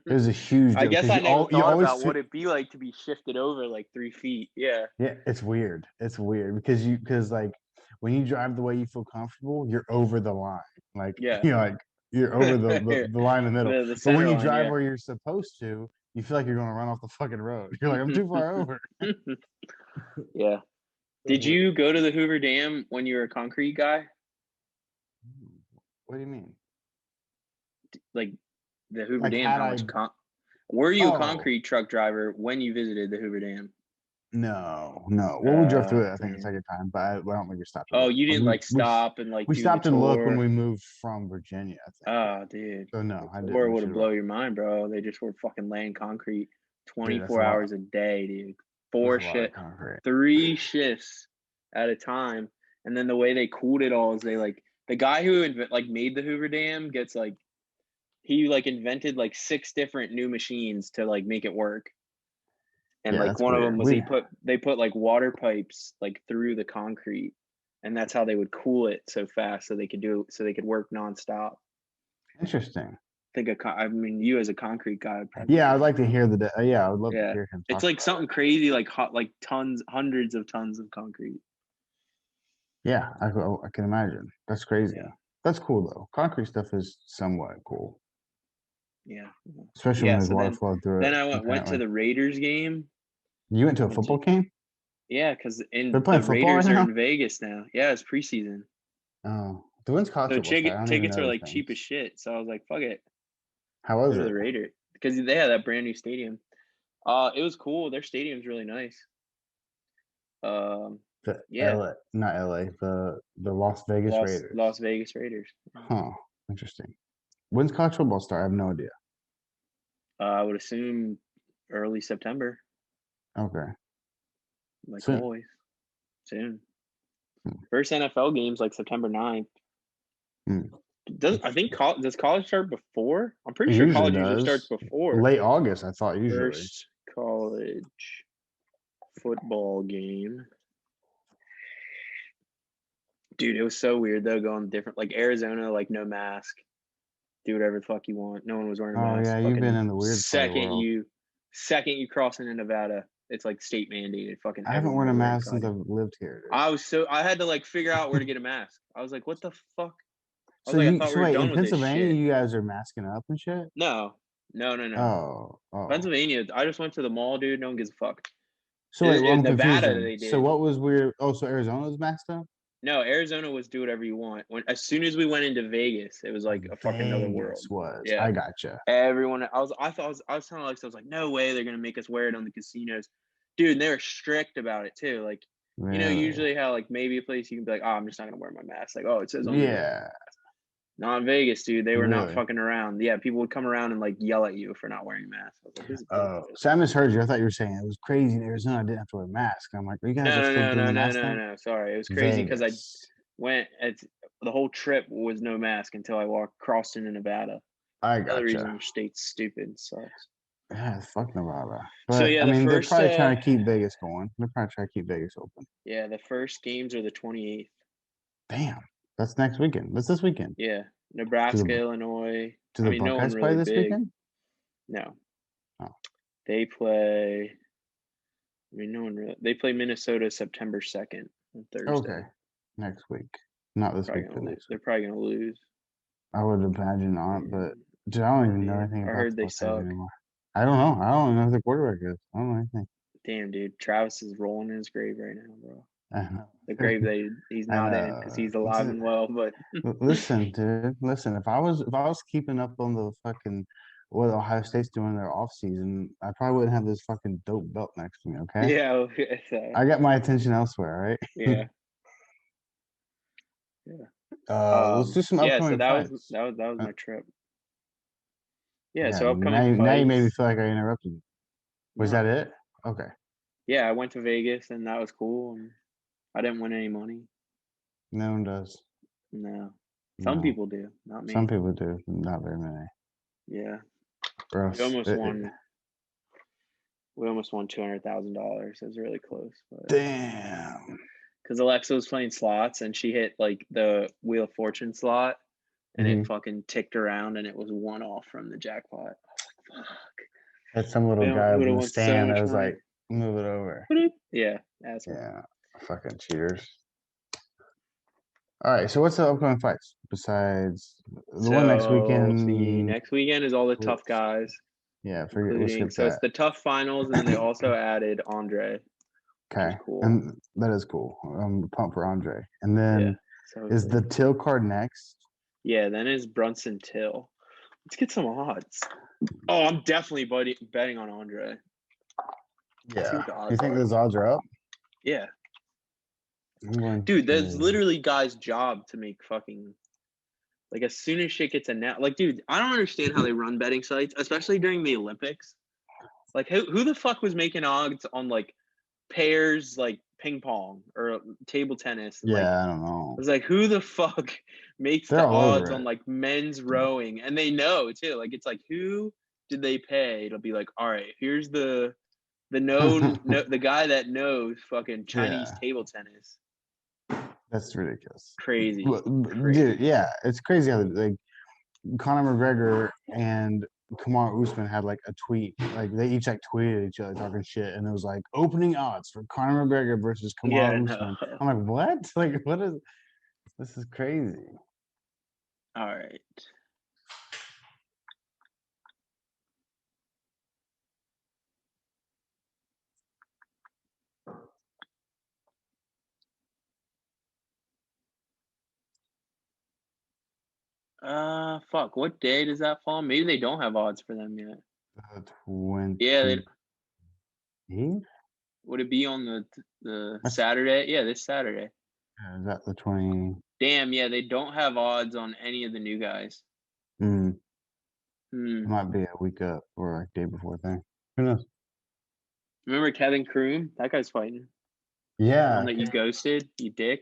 was a huge I deal guess because I never you thought always about what it'd be like to be shifted over like 3 feet. Yeah. yeah, it's weird. It's weird because like when you drive the way you feel comfortable, you're over the line. Like Yeah. like you're over the line in the middle. The But when center you line, drive yeah. where you're supposed to, you feel like you're gonna run off the fucking road. You're like, I'm too far over. Yeah. Did you go to the Hoover Dam when you were a concrete guy? What do you mean? Like the Hoover Like Dam, had how I much were you a oh concrete truck driver when you visited the Hoover Dam? no. Well, we drove through it, I think, the Damn. second time, but I don't think we stopped to Oh, look. you Like didn't like stop and like we do the stopped and looked when tour. we moved from Virginia, I think. Oh, dude. So no, I The didn't. tour We would should have have. blow your mind, bro. They just were fucking laying concrete Dude, that's 24 a lot. hours a day, dude. That's Four a lot of shit, concrete. 3 shifts at a time. And then the way they cooled it all is they like the guy who like made the Hoover Dam gets like he like invented like 6 different new machines to like make it work. And Yeah, like that's one of them weird. was they put like water pipes like through the concrete, and that's how they would cool it so fast so they could work nonstop. Interesting. I mean, you as a concrete guy would probably Yeah, be I'd like to like, hear yeah, I would love to yeah, hear him it's talk like about something crazy, like hot, like tons, hundreds of tons of concrete. it. Yeah, I can imagine. That's crazy. Yeah, That's cool though. Concrete stuff is somewhat cool, yeah, especially when yeah. there's So water flowing through it. then I went to Apparently, the Raiders game. you went to a Went to football game. Yeah, because They're in playing the football right Raiders are now. in Vegas now. Yeah, it's preseason. Oh, the when's college So football start? I don't even tickets know are these like cheap as things. shit. So I was like, fuck it, How was go to it? the Raiders because they had that brand new stadium. It was cool. Their stadium's really nice. The Yeah, LA, not LA, the Las Vegas Raiders. Las Vegas Raiders. Huh. Interesting. When's college football start? I have no idea. I would assume early September, Okay. like Soon. always. Soon. Hmm. First NFL game's like September 9th. Hmm. Does college start before? I'm pretty It sure usually college usually starts does. before. Late August, I thought usually. First college football game. Dude, it was so weird though, going different like Arizona, like no mask. Do whatever the fuck you want. No one was wearing a Oh mask. yeah, you've been Fucking in the weird part of the world. second you cross into Nevada, it's like state mandated. Fucking I haven't everyone worn a was wearing mask since fucking. I've lived here. Dude. I had to like figure out where to get a mask. I was like, what the fuck? I was So like, I you thought we so were wait, done in with this Pennsylvania shit. you guys are masking up and shit? No, no. Oh. Pennsylvania, I just went to the mall, dude. No one gives a fuck. So wait, well, In I'm confused Nevada, then. they So did. what was weird? Oh, so Arizona's masked up? No, Arizona was do whatever you want. As soon as we went into Vegas, it was like a fucking another Vegas world. was. Yeah. I gotcha. Everyone, I was telling Alex, I was like, no way they're gonna make us wear it on the casinos, dude. And they were strict about it too. Like, Really? usually how like maybe a place you can be like, oh, I'm just not gonna wear my mask. Like, oh, it says on the door. Yeah. Not in Vegas, dude. They were not Really? fucking around. Yeah, people would come around and like yell at you for not wearing a mask. I was like, this is Oh, bullshit. so I misheard you. I thought you were saying it was crazy in Arizona. I didn't have to wear a mask. I'm like, you guys are still doing the mask thing? No. Sorry, it was crazy because I Vegas. went. The whole trip was no mask until I crossed into Nevada. I Another reason gotcha. your state's stupid sucks. Yeah, fuck Nevada. So But yeah, I the mean, they're first probably trying to keep Vegas going. They're probably trying to keep Vegas open. the first games are the 28th. Damn, that's next weekend. That's this weekend. Yeah, Do Nebraska, the Illinois. do I the mean, no one Buckeyes play really this big. weekend? No, Oh, they play. I mean, no one really. They play Minnesota September 2nd on Thursday. okay. Next week, not this Probably week, gonna but lose. next They're week. probably gonna lose. I would imagine not, but dude, I don't even know anything I about heard the they Buckeyes suck. anymore. I don't know. I don't even know who the quarterback is. I don't know anything. Damn, dude, Travis is rolling in his grave right now, bro. I know. The grave that he's I not in because he's alive know. and well. But Listen, dude. Listen, if I was keeping up on the fucking what Ohio State's doing in their off season, I probably wouldn't have this fucking dope belt next to me. Okay, yeah, I got my attention elsewhere, right? yeah, yeah. Let's do some Yeah. So upcoming fights. that was Uh, my trip. Yeah. yeah, So now upcoming now you made me fights. feel like I interrupted you. Was that No. it? Okay. Yeah, I went to Vegas and that was cool. And I didn't win any money. No one does. No. Some No. people do, not Some me. people do, not very many. Yeah. Or We else almost won. We almost won $200,000. It was really close, but damn. because Alexa was playing slots and she hit like the Wheel of Fortune slot, and it Hmm. fucking ticked around and it was one off from the jackpot. I was like, fuck. Had some little We guy would in have the won so stand that much was money. like, move it over. Yeah, asshole. Yeah, fucking cheaters. All right, so what's the upcoming fights besides the one next So let's see. weekend? Next weekend is all the tough guys, Yeah, forget. We'll including skip so it's that. the tough finals, and then they also added Andre, which is Okay, cool. and that is cool. I'm pumped for Andre. And Yeah, then so is the excited. Till card next? Yeah, then is Brunson Till. Let's get some odds. Oh, I'm definitely betting on Andre. Let's see Yeah. what the You odds think are. those odds are up? Yeah, I'm going dude, that's to. literally guys' job to make fucking like as soon as shit gets announced. Like, dude, I don't understand how they run betting sites, especially during the Olympics. Like, who the fuck was making odds on like pairs like ping pong or table tennis and like Yeah, I don't I know. was like, who the fuck makes They're the all odds over on it. like men's rowing? And they know too. Like it's like who did they pay? It'll be like, all right, here's the guy that knows fucking Chinese Yeah, table tennis. that's ridiculous. Crazy. Dude, Crazy. yeah, it's crazy how like Conor McGregor and Kamar Usman had like a tweet, like they each like tweeted each other talking shit, and it was like opening odds for Conor McGregor versus Yeah, Kamar no. Usman. I'm like, what? Like, what is this? Is crazy. All right. Fuck. What day does that fall? Maybe they don't have odds for them yet. The 20. Yeah, Yeah, would it be on the Saturday? Yeah, this Saturday. is that the 20? Damn, yeah, they don't have odds on any of the new guys. It Hmm. might be a week up or like day before thing. Who knows? Remember Kevin Kroom? That guy's fighting. The Yeah. one that you ghosted, you dick.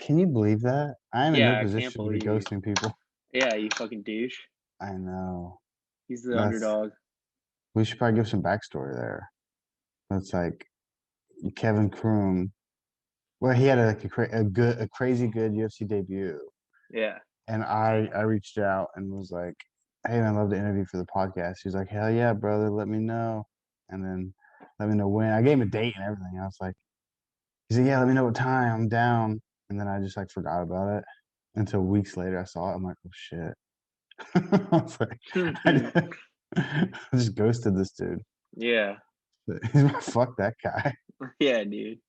Can you believe that? I'm in no Yeah, I can't position to be believe you. ghosting people. Yeah, you fucking douche. I know. He's the That's underdog. we should probably give some backstory there. That's like Kevin Kroom. Well, he had a crazy good UFC debut, Yeah. and I reached out and was like, "Hey, man, I'd love to interview for the podcast." He's like, "Hell yeah, brother, let me know," and then let me know when. I gave him a date and everything. I was like, he said, "Yeah, let me know what time. I'm down." And then I just like forgot about it until weeks later. I saw it. I'm like, "Oh shit." I was like, I just ghosted this dude. Yeah. Fuck that guy. Yeah, dude.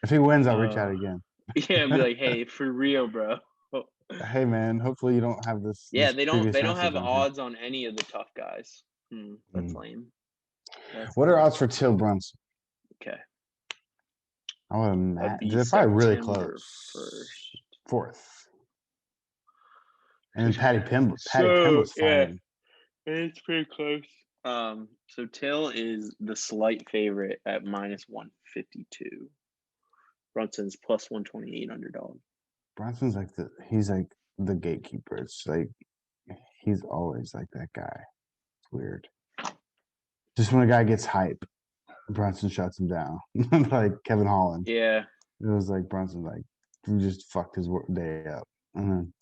If he wins, I'll reach out again. Yeah, and be like, hey, for real, bro. Hey man, hopefully you don't have this Yeah, this they don't previous message have on here. odds on any of the tough guys. That's lame. That's What are lame. odds for Till Brunson? Okay. I would That'd imagine be they're probably really September close. 1st. Fourth. And then Patty Pimblett's yeah, fighting. it's pretty close. So Till is the slight favorite at minus 152. Brunson's plus 128 underdog. Brunson's like he's like the gatekeeper. It's like he's always like that guy. It's weird. Just when a guy gets hype, Brunson shuts him down. Like Kevin Holland. Yeah. It was like Brunson like just fucked his day up. And then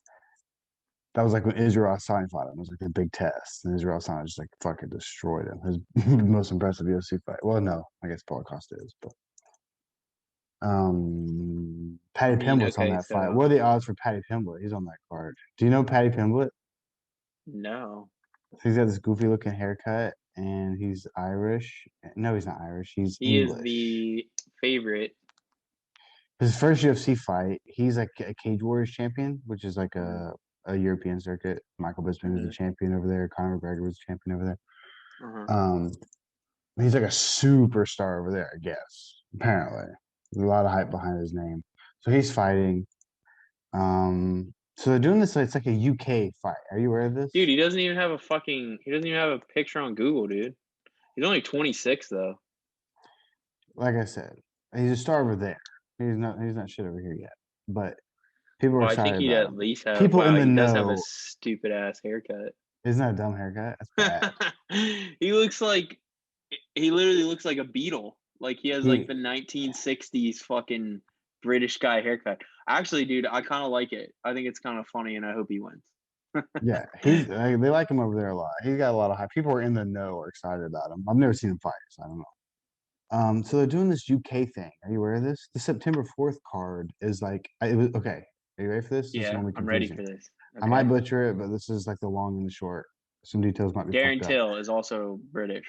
that was like when Israel Adesanya fought him. It was like a big test, and Israel Adesanya just like fucking destroyed him. His most impressive UFC fight. Well, no, I guess Paulo Costa is, but Patty Pimblett's on okay, that fight. so What are the odds for Patty Pimblett? He's on that card. Do you know Patty Pimblett? no. He's got this goofy looking haircut, and he's Irish. No, he's not Irish. He's He is English. the favorite. His first UFC fight, he's like a Cage Warriors champion, which is like a European circuit. Michael Bisping was the champion over there. Conor McGregor was the champion over there. He's like a superstar over there, I guess. Apparently, there's a lot of hype behind his name. So he's fighting. So they're doing this. It's like a UK fight. Are you aware of this? Dude, he doesn't even have a picture on Google, dude. He's only 26 though. Like I said, he's a star over there. He's not shit over here yet. But people are I think excited he'd about at him. least have. People in the he does have know. a stupid ass haircut. Isn't that a dumb haircut? That's bad. He literally looks like a beetle. Like he has like the 1960s fucking British guy haircut. Actually, dude, I kind of like it. I think it's kind of funny, and I hope he wins. Yeah, they like him over there a lot. He's got a lot of hype. People are in the know are excited about him. I've never seen him fight, so I don't know. So they're doing this UK thing. Are you aware of this? The September 4th card is like it was okay. Are you ready for this? This is Yeah, gonna be I'm ready confusing. for this. I might butcher it, but this is like the long and the short. Some details might be Darren fucked up. Till is also British.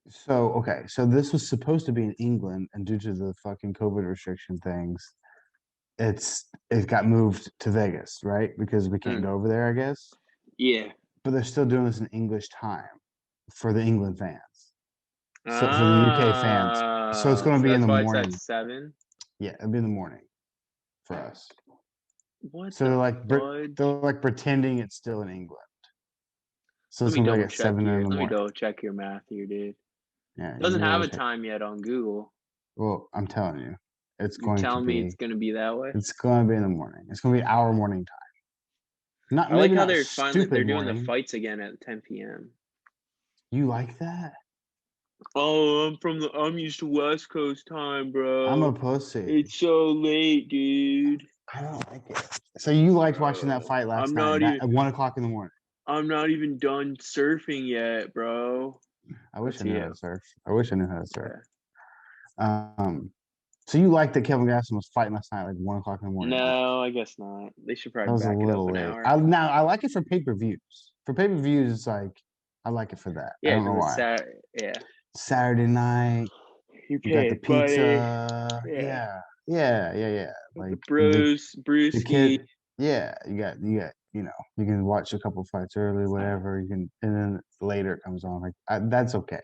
So okay, so this was supposed to be in England, and due to the fucking COVID restriction things, it got moved to Vegas, right? Because we can't go over there, I guess. Yeah. But they're still doing this in English time for the England fans. So for the UK fans. So it's going to be in the morning. That's why it's at 7. Yeah, it'll be in the morning for us. What? So they're like pretending it's still in England. So it's going to be like at 7 in the morning. Let me double check your math here, dude. Yeah, It doesn't have a time yet on Google. Well, I'm telling you, it's You're going to telling be. me it's going to be that way. It's going to be in the morning. It's going to be our morning time. I like how they're doing the fights again at 10 p.m. You like that? Oh, I'm used to West Coast time, bro. I'm a pussy. It's so late, dude. I don't like it. So you liked watching that fight last night at 1 o'clock in the morning? I'm not even done surfing yet, bro. I wish I knew how to surf. I wish I knew how to surf. Yeah. So you liked that Kevin Gaston was fighting last night like 1 o'clock in the morning? No, I guess not. They should probably back it up an hour. I like it for pay-per-views. For pay-per-views, it's like I like it for that. Yeah, I don't know why. Saturday night. You got the pizza. Yeah. Like the bros, brewski. Yeah, you you know, you can watch a couple fights early, whatever. You can, and then later it comes on. Like that's okay.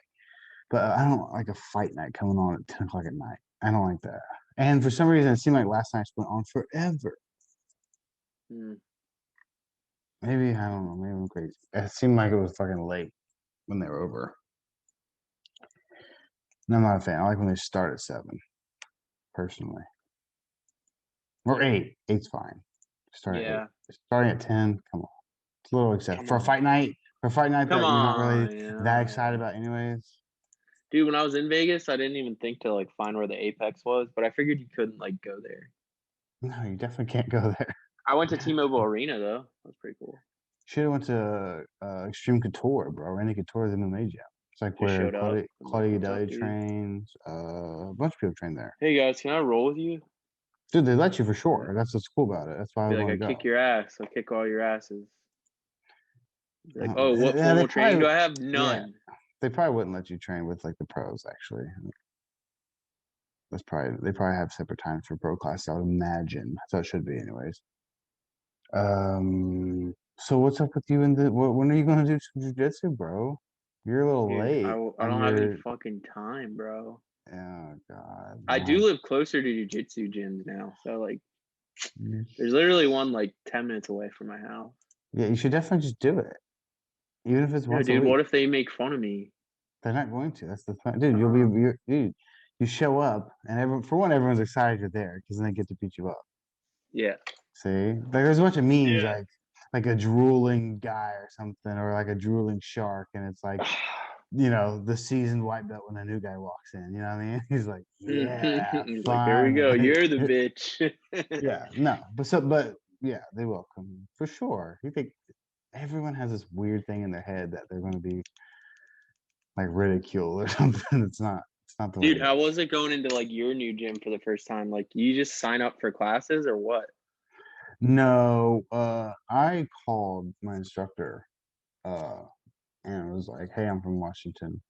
But I don't like a fight night coming on at 10 o'clock at night. I don't like that. And for some reason, it seemed like last night's went on forever. Mm. Maybe I don't know. Maybe I'm crazy. It seemed like it was fucking late when they were over. And I'm not a fan. I like when they start at 7, personally, or 8. 8's fine. Start at 8. Yeah. Starting at 10. Come on, it's a little excessive Come for a on. fight night. For a fight night Come that you're not really on. that excited about, anyways. Dude, when I was in Vegas, I didn't even think to like find where the Apex was, but I figured you couldn't like go there. No, you definitely can't go there. I went to T-Mobile Arena though. That's pretty cool. Should have went to Extreme Couture, bro. Randy Couture's MMA gym. It's like Just where showed up. Claudia What's up, Gadelha dude? trains. A bunch of people train there. Hey guys, can I roll with you? Dude, they let you for sure. That's what's cool about it. That's why I Be like, want I to go. kick your ass. I'll kick all your asses. Be like, Uh, oh, what yeah, formal they training do probably- I have? None. They probably wouldn't let you train with like the pros. Actually, they probably have separate times for pro classes. I would imagine. So it should be, anyways. So what's up with you in the? When are you gonna do some jujitsu, bro? You're a little Dude, late. I don't have any fucking time, bro. Oh God. I do live closer to jujitsu gyms now, so like, there's literally one like 10 minutes away from my house. Yeah, you should definitely just do it, even if it's No, once a dude, week. what if they make fun of me? They're not going to. That's the point, dude. Dude. You show up, and everyone's excited you're there because then they get to beat you up. Yeah. See, like there's a bunch of memes Yeah. like a drooling guy or something, or like a drooling shark, and it's like, the seasoned white belt when a new guy walks in. You know what I mean? He's like, yeah, He's like, there we go. finally. You're the bitch. Yeah, no, but yeah, they welcome you for sure. You think everyone has this weird thing in their head that they're going to be like ridiculed or something. It's not. It's not the way. Dude, how was it going into like your new gym for the first time? Like, you just sign up for classes or what? No, I called my instructor, and was like, "Hey, I'm from Washington.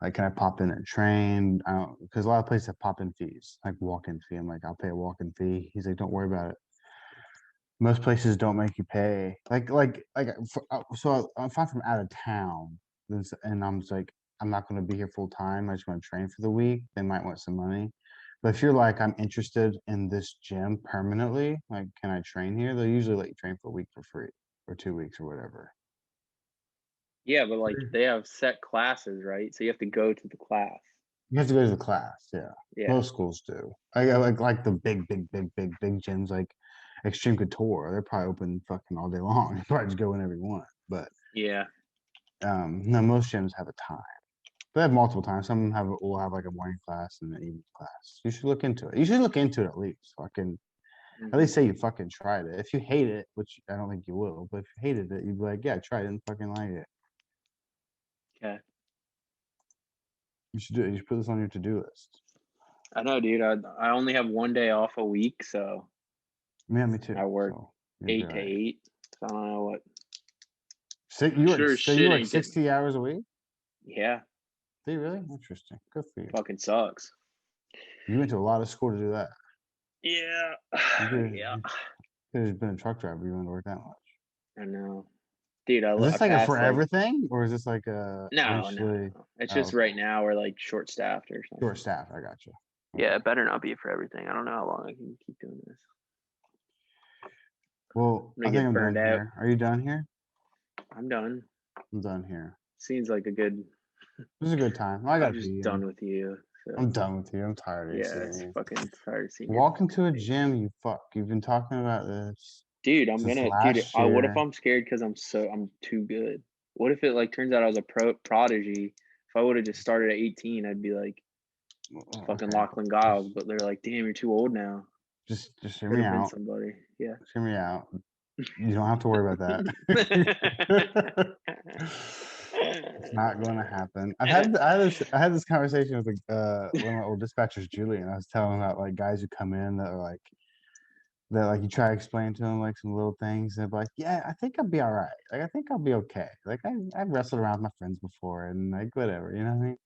Like, can I pop in and train? I don't, because a lot of places have pop-in fees, like walk-in fee. I'm like, I'll pay a walk-in fee. He's like, don't worry about it. Most places don't make you pay. So if I'm from out of town, and I'm just like, I'm not going to be here full time. I just want to train for the week. They might want some money. But if you're like, I'm interested in this gym permanently, like, can I train here? They'll usually let you train for a week for free, or 2 weeks or whatever. Yeah, but like they have set classes, right? So you have to go to the class. You have to go to the class. Yeah. Yeah. Most schools do. Like the big gyms like Extreme Couture. They're probably open fucking all day long. You probably just go whenever you want. But Yeah. no, most gyms have a time. They have multiple times. Some will have like a morning class and an evening class. You should look into it. You should look into it at least. Fucking at least say you fucking tried it. If you hate it, which I don't think you will, but if you hated it, you'd be like, yeah, I tried it and fucking like it. Okay. You should do it. You should put this on your to-do list. I know, dude. I only have one day off a week, so Yeah, me too. I work So, 8 to 8. So I don't know what. You work ain't 60 hours a week? Yeah. Do you really? Interesting. Good for you. Fucking sucks. You went to a lot of school to do that. Yeah. You could have been a truck driver. You wouldn't work that much. I know. Dude, Is this I like a passed, forever thing? Or is this like a No. It's just okay. right now we're like short staffed or something. Short staff? I got you. Yeah, it better not be for everything. I don't know how long I can keep doing this. Well, I think I'm done here. Are you done here? I'm done. I'm done here. Seems like a good. This is a good time. I got I'm just done with you. So. I'm done with you. I'm tired of you. Yeah, it's fucking tired of seeing you. Walk into a gym, you fuck. You've been talking about this. Dude, what if I'm scared because I'm too good? What if it like turns out I was a prodigy? If I would have just started at 18, I'd be like fucking Lachlan Giles, but they're like, damn, you're too old now. Just hear me out. Somebody. Yeah. Just hear me out. You don't have to worry about that. It's not going to happen. I had this conversation with one of my old dispatchers, Julie, and I was telling him about like guys who come in that are like you try to explain to them like some little things, and they're like, yeah, I think I'll be all right. Like I think I'll be okay. Like I've wrestled around with my friends before, and like whatever, you know what I mean?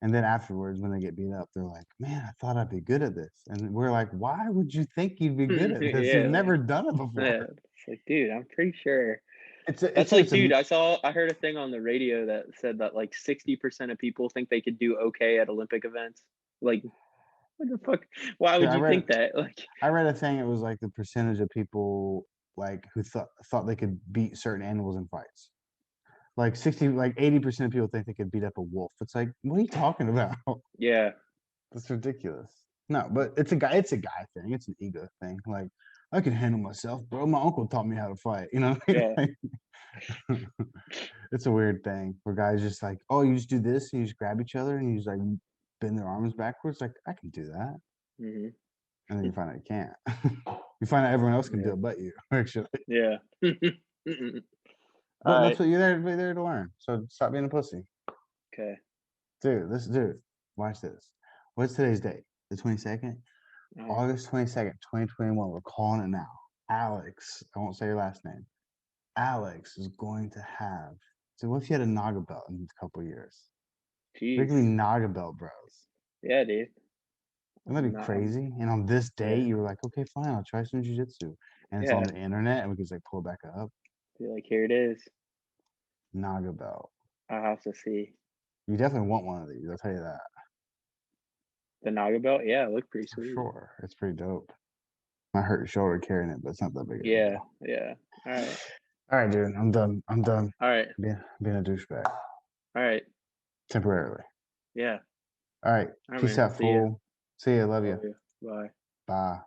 And then afterwards, when they get beat up, they're like, "Man, I thought I'd be good at this." And we're like, "Why would you think you'd be good at this? You've Yeah, never done it before." yeah. It's like, dude, I'm pretty sure. It's That's like, just dude, I heard a thing on the radio that said that like 60% of people think they could do okay at Olympic events. Like, what the fuck? Why Dude, would you think that? Like, I read a thing. It was like the percentage of people like who thought they could beat certain animals in fights. Like 80% of people think they could beat up a wolf. It's like, what are you talking about? yeah, That's ridiculous. No, but it's a guy thing. It's an ego thing. Like, I can handle myself, bro. My uncle taught me how to fight. You know, yeah, it's a weird thing where guys just like, oh, you just do this and you just grab each other and you just like bend their arms backwards. Like, I can do that. hmm And then you find out you can't. You find out everyone else can do yeah, it but you, actually. yeah. All But that's right, what you're there to learn. So stop being a pussy. okay. Dude, watch this. What's today's date? The 22nd? All right. August 22nd, 2021. We're calling it now. Alex, I won't say your last name. Alex is going to have. So what if you had a Naga belt in a couple of years? They're Jeez. gonna be Naga belt bros. Yeah, dude. Wouldn't that be No, crazy? And on this day, yeah, you were like, okay, fine, I'll try some jujitsu. And it's on yeah. the internet, and we can just like pull it back up. Be like, here it is. Naga belt. I'll have to see You definitely want one of these. I'll tell you that the Naga belt. Yeah, it looked pretty for sweet. sure. It's pretty dope. Might hurt your shoulder carrying it, but it's not that big of a Yeah, deal. yeah. All right, All right, dude. I'm done. I'm done all right, being a douchebag all right. temporarily. Yeah. All right. All right, Peace man. out, See ya. fool. See ya. Love you. Love you. Bye. Bye.